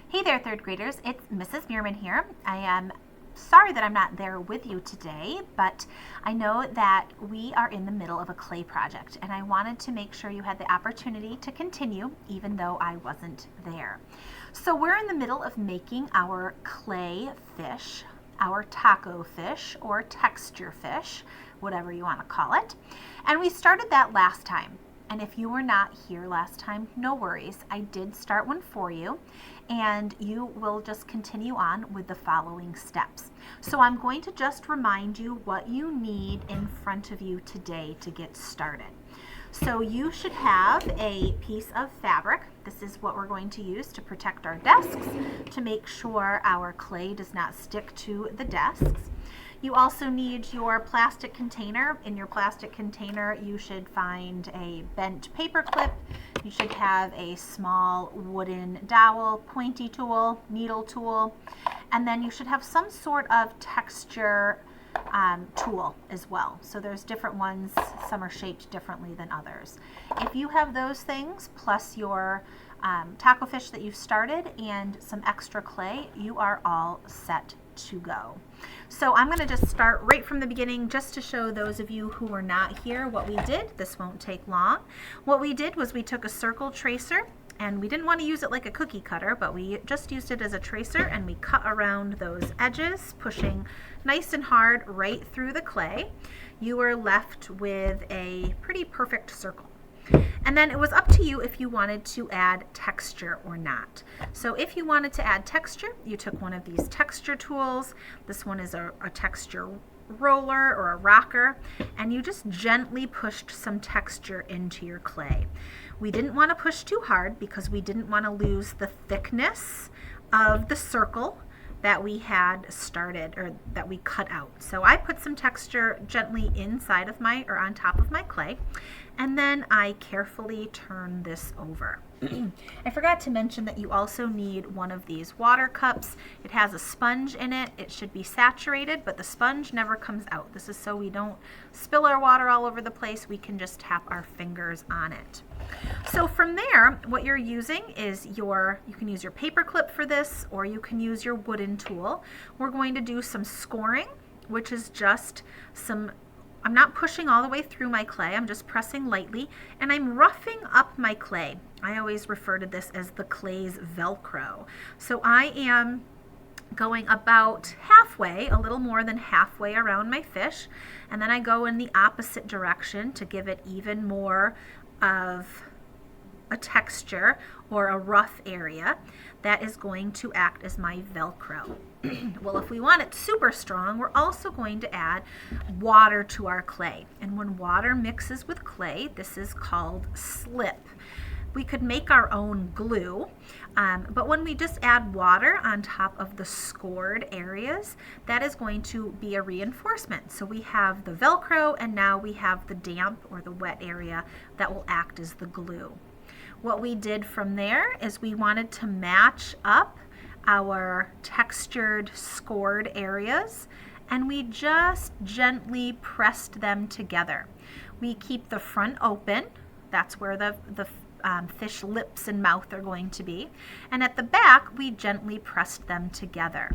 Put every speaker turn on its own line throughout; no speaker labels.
Hey there, third graders. It's Mrs. Bierman here. I am sorry that I'm not there with you today, but I know that we are in the middle of a clay project, and I wanted to make sure you had the opportunity to continue even though I wasn't there. So we're in the middle of making our clay fish, our taco fish or texture fish, whatever you want to call it. And we started that last time. And if you were not here last time, no worries. I did start one for you, and you will just continue on with the following steps. So I'm going to just remind you what you need in front of you today to get started. So you should have a piece of fabric. This is what we're going to use to protect our desks, to make sure our clay does not stick to the desks. You also need your plastic container. In your plastic container, you should find a bent paper clip. You should have a small wooden dowel, pointy tool, needle tool, and then you should have some sort of texture tool as well. So there's different ones. Some are shaped differently than others. If you have those things, plus your taco fish that you've started and some extra clay, you are all set to go. So I'm going to just start right from the beginning just to show those of you who were not here what we did. This won't take long. What we did was we took a circle tracer, and we didn't want to use it like a cookie cutter, but we just used it as a tracer, and we cut around those edges, pushing nice and hard right through the clay. You were left with a pretty perfect circle. And then it was up to you if you wanted to add texture or not. So if you wanted to add texture, you took one of these texture tools. This one is a texture roller or a rocker, and you just gently pushed some texture into your clay. We didn't want to push too hard because we didn't want to lose the thickness of the circle that we had started, or that we cut out. So I put some texture gently inside of my, or on top of my clay, and then I carefully turn this over. I forgot to mention that you also need one of these water cups. It has a sponge in it. It should be saturated, but the sponge never comes out. This is so we don't spill our water all over the place. We can just tap our fingers on it. So from there, what you're using is you can use your paper clip for this, or you can use your wooden tool. We're going to do some scoring, which is just I'm not pushing all the way through my clay, I'm just pressing lightly, and I'm roughing up my clay. I always refer to this as the clay's Velcro. So I am going about halfway, a little more than halfway around my fish, and then I go in the opposite direction to give it even more of a texture or a rough area that is going to act as my Velcro. Well, if we want it super strong, we're also going to add water to our clay. And when water mixes with clay, this is called slip. We could make our own glue, but when we just add water on top of the scored areas, that is going to be a reinforcement. So we have the Velcro, and now we have the damp or the wet area that will act as the glue. What we did from there is we wanted to match up our textured scored areas, and we just gently pressed them together. We keep the front open. That's where the fish lips and mouth are going to be. And at the back, we gently pressed them together.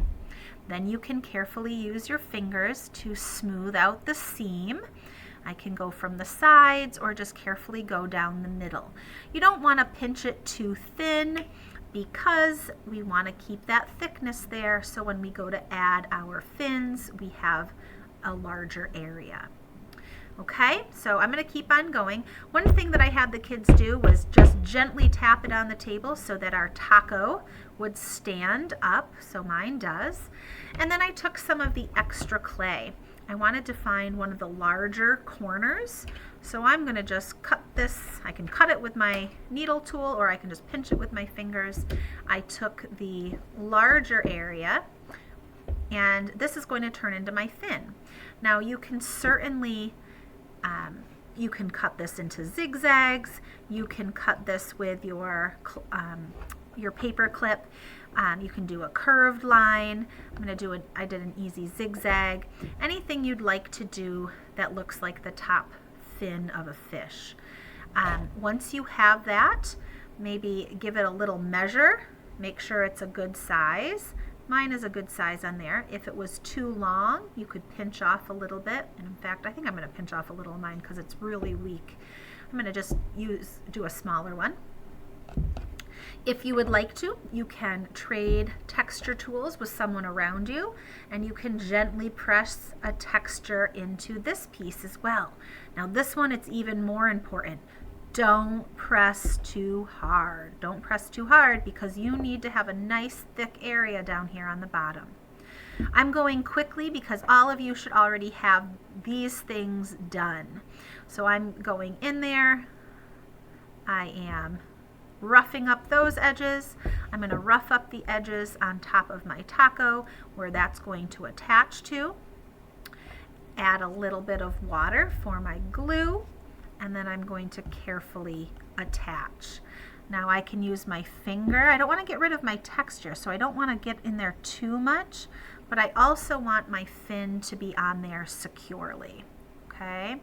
Then you can carefully use your fingers to smooth out the seam. I can go from the sides or just carefully go down the middle. You don't want to pinch it too thin because we want to keep that thickness there, so when we go to add our fins, we have a larger area. Okay, so I'm going to keep on going. One thing that I had the kids do was just gently tap it on the table so that our taco would stand up, so mine does. And then I took some of the extra clay. I wanted to find one of the larger corners, so I'm going to just cut this. I can cut it with my needle tool, or I can just pinch it with my fingers. I took the larger area, and this is going to turn into my fin. Now you can certainly you can cut this into zigzags. You can cut this with your paper clip. You can do a curved line. I did an easy zigzag. Anything you'd like to do that looks like the top fin of a fish. Once you have that, maybe give it a little measure Make sure it's a good size. Mine is a good size on there. If it was too long, you could pinch off a little bit. And in fact, I think I'm going to pinch off a little of mine because it's really weak. I'm going to just do a smaller one. If you would like to, you can trade texture tools with someone around you, and you can gently press a texture into this piece as well. Now this one, it's even more important. Don't press too hard. Don't press too hard because you need to have a nice thick area down here on the bottom. I'm going quickly because all of you should already have these things done. So I'm going in there. I am roughing up those edges. I'm going to rough up the edges on top of my taco where that's going to attach to. Add a little bit of water for my glue, and then I'm going to carefully attach. Now I can use my finger. I don't want to get rid of my texture, so I don't want to get in there too much, but I also want my fin to be on there securely. Okay?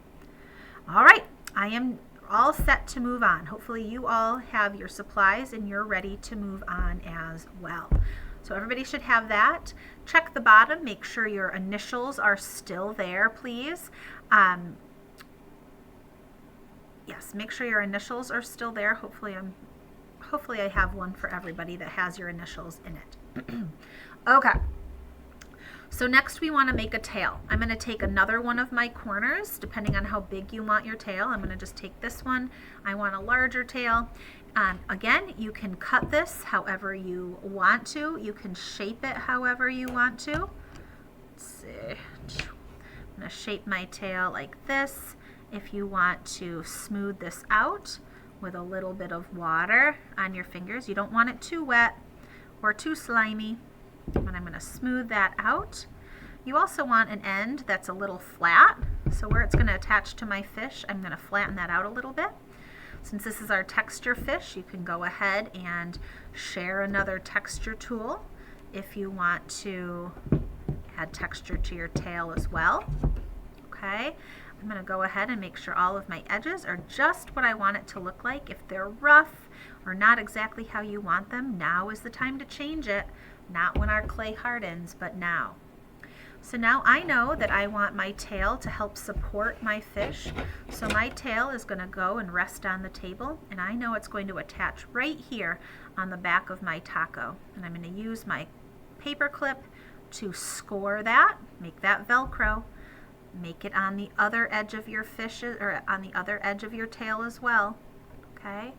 All right, I am all set to move on. Hopefully you all have your supplies and you're ready to move on as well. So everybody should have that. Check the bottom, make sure your initials are still there, please. Yes, make sure your initials are still there. Hopefully I have one for everybody that has your initials in it. Okay. So next we want to make a tail. I'm going to take another one of my corners, depending on how big you want your tail. I'm going to just take this one. I want a larger tail. Again, you can cut this however you want to. You can shape it however you want to. Let's see. I'm going to shape my tail like this. If you want to smooth this out with a little bit of water on your fingers, you don't want it too wet or too slimy. And I'm going to smooth that out. You also want an end that's a little flat. So where it's going to attach to my fish, I'm going to flatten that out a little bit. Since this is our texture fish, you can go ahead and share another texture tool if you want to add texture to your tail as well. Okay, I'm going to go ahead and make sure all of my edges are just what I want it to look like. If they're rough or not exactly how you want them, now is the time to change it. Not when our clay hardens, but now. So now I know that I want my tail to help support my fish. So my tail is going to go and rest on the table, and I know it's going to attach right here on the back of my taco. And I'm going to use my paper clip to score that, make that Velcro, make it on the other edge of your fish, or on the other edge of your tail as well. Okay?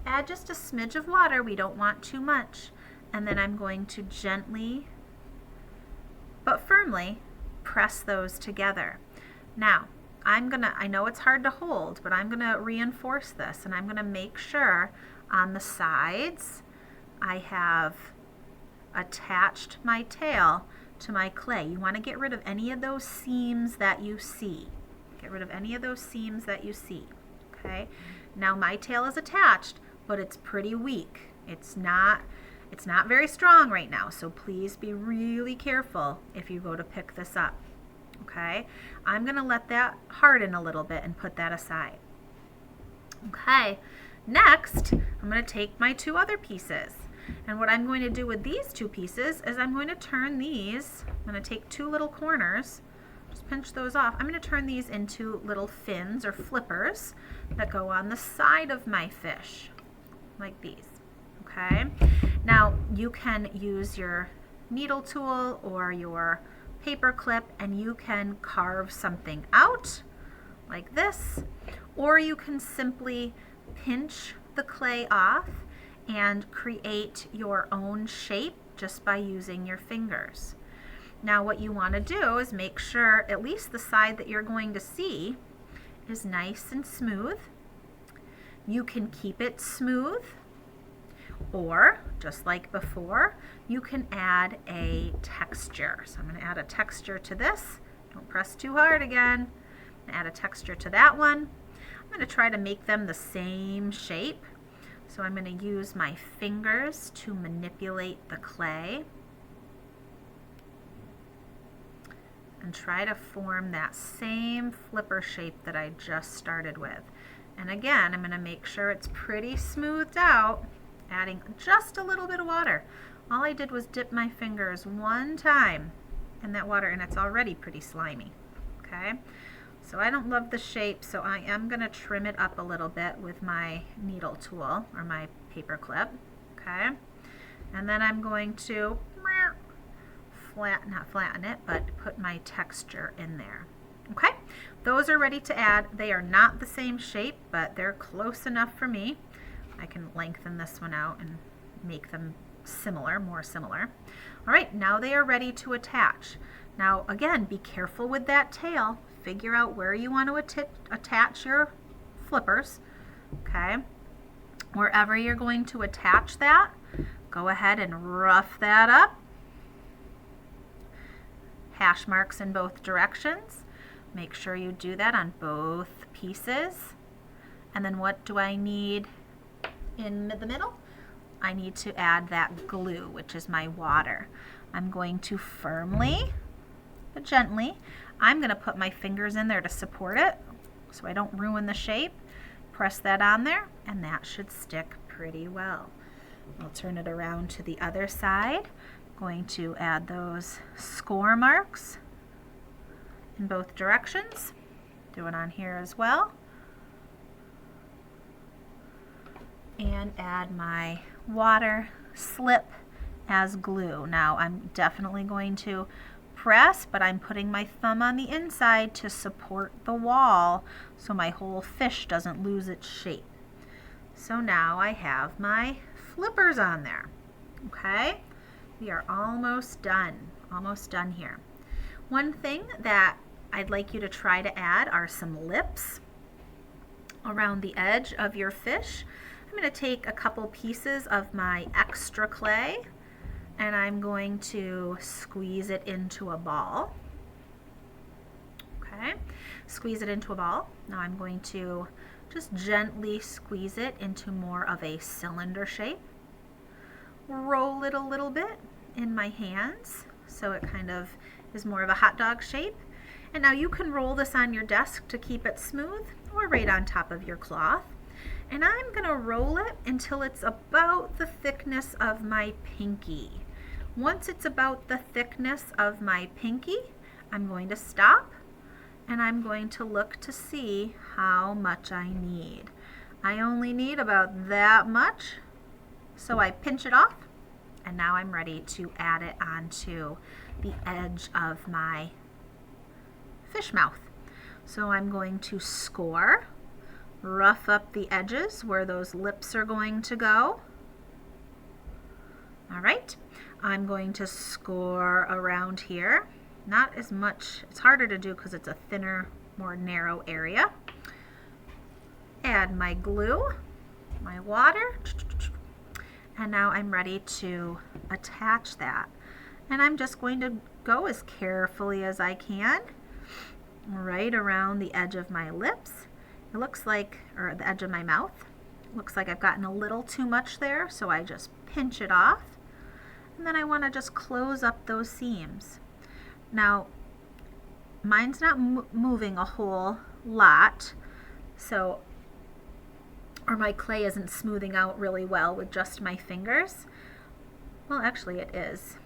Add just a smidge of water. We don't want too much. And then I'm going to gently but firmly press those together. Now, I know it's hard to hold, but I'm gonna reinforce this, and I'm gonna make sure on the sides I have attached my tail to my clay. You wanna get rid of any of those seams that you see. Get rid of any of those seams that you see, okay? Now my tail is attached, but it's pretty weak. It's not very strong right now, so please be really careful if you go to pick this up, okay? I'm going to let that harden a little bit and put that aside. Okay, next, I'm going to take my two other pieces. And what I'm going to do with these two pieces is I'm going to turn these, I'm going to take two little corners, just pinch those off. I'm going to turn these into little fins or flippers that go on the side of my fish, like these. Okay, now you can use your needle tool or your paper clip and you can carve something out like this, or you can simply pinch the clay off and create your own shape just by using your fingers. Now what you want to do is make sure at least the side that you're going to see is nice and smooth. You can keep it smooth, or just like before, you can add a texture. So I'm going to add a texture to this. Don't press too hard again. Add a texture to that one. I'm going to try to make them the same shape. So I'm going to use my fingers to manipulate the clay and try to form that same flipper shape that I just started with. And again, I'm going to make sure it's pretty smoothed out adding just a little bit of water. All I did was dip my fingers one time in that water, and it's already pretty slimy. Okay, so I don't love the shape, so I am going to trim it up a little bit with my needle tool or my paper clip. Okay, and then I'm going to not flatten it, but put my texture in there. Okay, those are ready to add. They are not the same shape, but they're close enough for me. I can lengthen this one out and make them similar, more similar. All right, now they are ready to attach. Now again, be careful with that tail. Figure out where you want to attach your flippers. Okay, wherever you're going to attach that, go ahead and rough that up. Hash marks in both directions. Make sure you do that on both pieces. And then what do I need in the middle? I need to add that glue, which is my water. I'm going to firmly but gently, I'm going to put my fingers in there to support it so I don't ruin the shape. Press that on there, and that should stick pretty well. I'll turn it around to the other side. Going to add those score marks in both directions. Do it on here as well. And add my water slip as glue. Now I'm definitely going to press, but I'm putting my thumb on the inside to support the wall so my whole fish doesn't lose its shape. So now I have my flippers on there. Okay, we are almost done here. One thing that I'd like you to try to add are some lips around the edge of your fish. I'm going to take a couple pieces of my extra clay and I'm going to squeeze it into a ball. Okay, squeeze it into a ball. Now I'm going to just gently squeeze it into more of a cylinder shape. Roll it a little bit in my hands so it kind of is more of a hot dog shape. And now you can roll this on your desk to keep it smooth or right on top of your cloth. And I'm going to roll it until it's about the thickness of my pinky. Once it's about the thickness of my pinky, I'm going to stop and I'm going to look to see how much I need. I only need about that much, so I pinch it off, and now I'm ready to add it onto the edge of my fish mouth. So I'm going to score, rough up the edges where those lips are going to go. All right, I'm going to score around here. Not as much, it's harder to do because it's a thinner, more narrow area. Add my glue, my water, and now I'm ready to attach that. And I'm just going to go as carefully as I can, right around the edge of my lips. It looks like, or the edge of my mouth. It looks like I've gotten a little too much there, so I just pinch it off. And then I want to just close up those seams. Now, mine's not moving a whole lot, so, or my clay isn't smoothing out really well with just my fingers. Well, actually it is.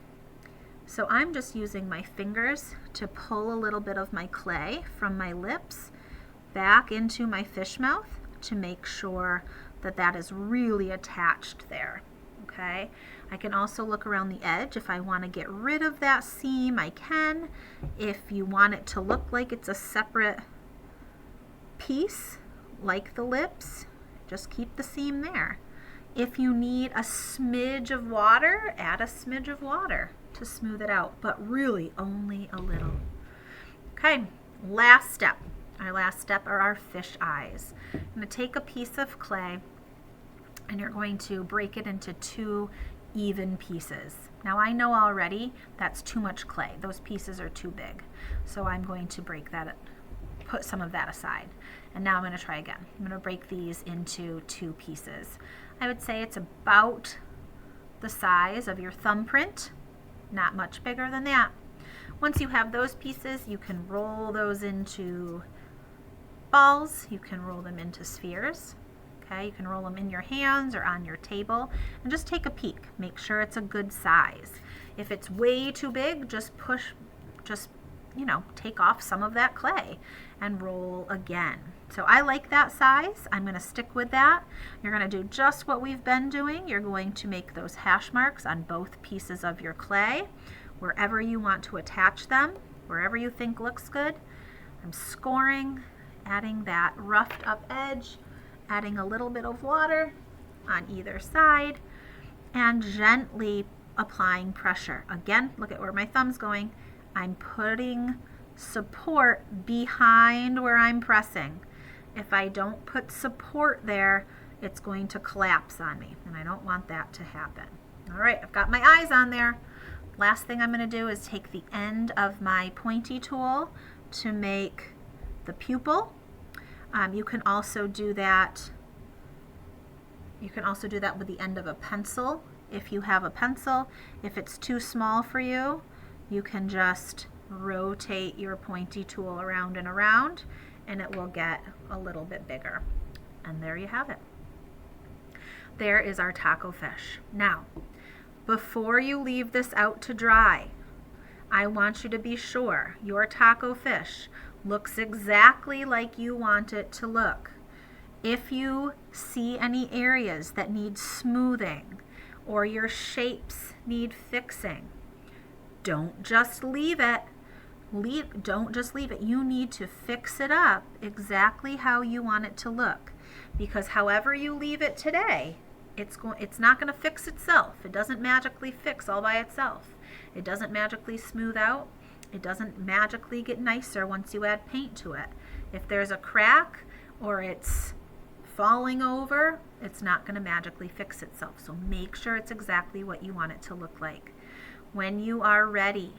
So I'm just using my fingers to pull a little bit of my clay from my lips back into my fish mouth to make sure that that is really attached there. Okay, I can also look around the edge. If I want to get rid of that seam, I can. If you want it to look like it's a separate piece, like the lips, just keep the seam there. If you need a smidge of water, add a smidge of water to smooth it out, but really only a little. Okay, last step. Our last step are our fish eyes. I'm going to take a piece of clay and you're going to break it into 2 even pieces. Now I know already that's too much clay. Those pieces are too big. So I'm going to break that, put some of that aside. And now I'm going to try again. I'm going to break these into 2 pieces. I would say it's about the size of your thumbprint, not much bigger than that. Once you have those pieces, you can roll those into balls. You can roll them into spheres. Okay, you can roll them in your hands or on your table and just take a peek. Make sure it's a good size. If it's way too big, just take off some of that clay and roll again. So I like that size. I'm going to stick with that. You're going to do just what we've been doing. You're going to make those hash marks on both pieces of your clay, wherever you want to attach them, wherever you think looks good. I'm scoring, adding that roughed up edge, adding a little bit of water on either side, and gently applying pressure. Again, look at where my thumb's going. I'm putting support behind where I'm pressing. If I don't put support there, it's going to collapse on me, and I don't want that to happen. All right, I've got my eyes on there. Last thing I'm going to do is take the end of my pointy tool to make the pupil. You can also do that. You can also do that with the end of a pencil if you have a pencil. If it's too small for you, you can just rotate your pointy tool around and around, and it will get a little bit bigger. And there you have it. There is our taco fish. Now, before you leave this out to dry, I want you to be sure your taco fish looks exactly like you want it to look. If you see any areas that need smoothing or your shapes need fixing, don't just leave it. Don't just leave it. You need to fix it up exactly how you want it to look, because however you leave it today, it's not going to fix itself. It doesn't magically fix all by itself. It doesn't magically smooth out. It doesn't magically get nicer once you add paint to it. If there's a crack or it's falling over, it's not going to magically fix itself. So make sure it's exactly what you want it to look like. When you are ready,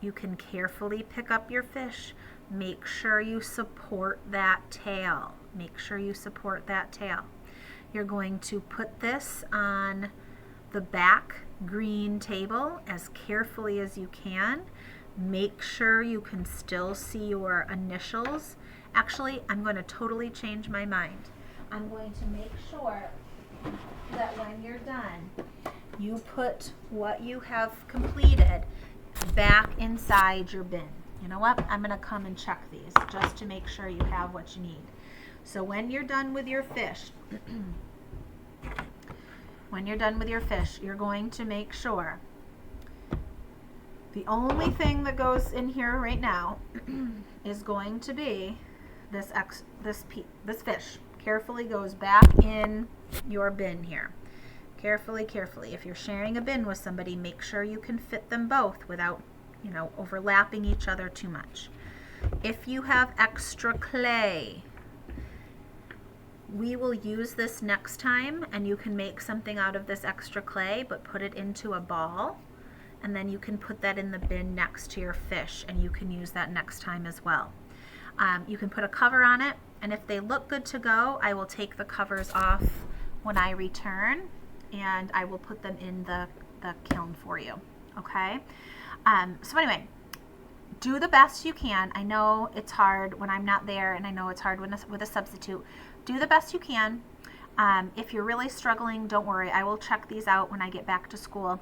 you can carefully pick up your fish. Make sure you support that tail. Make sure you support that tail. You're going to put this on the back green table as carefully as you can. Make sure you can still see your initials. Actually, I'm going to totally change my mind. I'm going to make sure that when you're done, you put what you have completed back inside your bin. You know what? I'm going to come and check these just to make sure you have what you need. So when you're done with your fish, you're going to make sure the only thing that goes in here right now is going to be this fish. Carefully goes back in your bin here. Carefully, carefully. If you're sharing a bin with somebody, make sure you can fit them both without, overlapping each other too much. If you have extra clay, we will use this next time, and you can make something out of this extra clay, but put it into a ball, and then you can put that in the bin next to your fish, and you can use that next time as well. You can put a cover on it, and if they look good to go, I will take the covers off when I return, and I will put them in the kiln for you, okay? So anyway, do the best you can. I know it's hard when I'm not there, and I know it's hard with a substitute. Do the best you can. If you're really struggling, don't worry. I will check these out when I get back to school,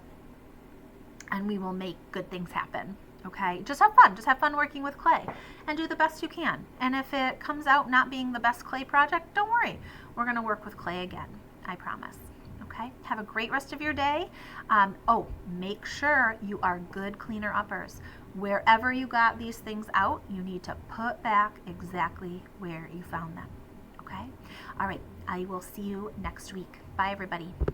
and we will make good things happen. Okay, just have fun. Just have fun working with clay and do the best you can. And if it comes out not being the best clay project, don't worry. We're going to work with clay again. I promise. Okay, have a great rest of your day. Make sure you are good cleaner uppers. Wherever you got these things out, you need to put back exactly where you found them. Okay? All right, I will see you next week. Bye, everybody.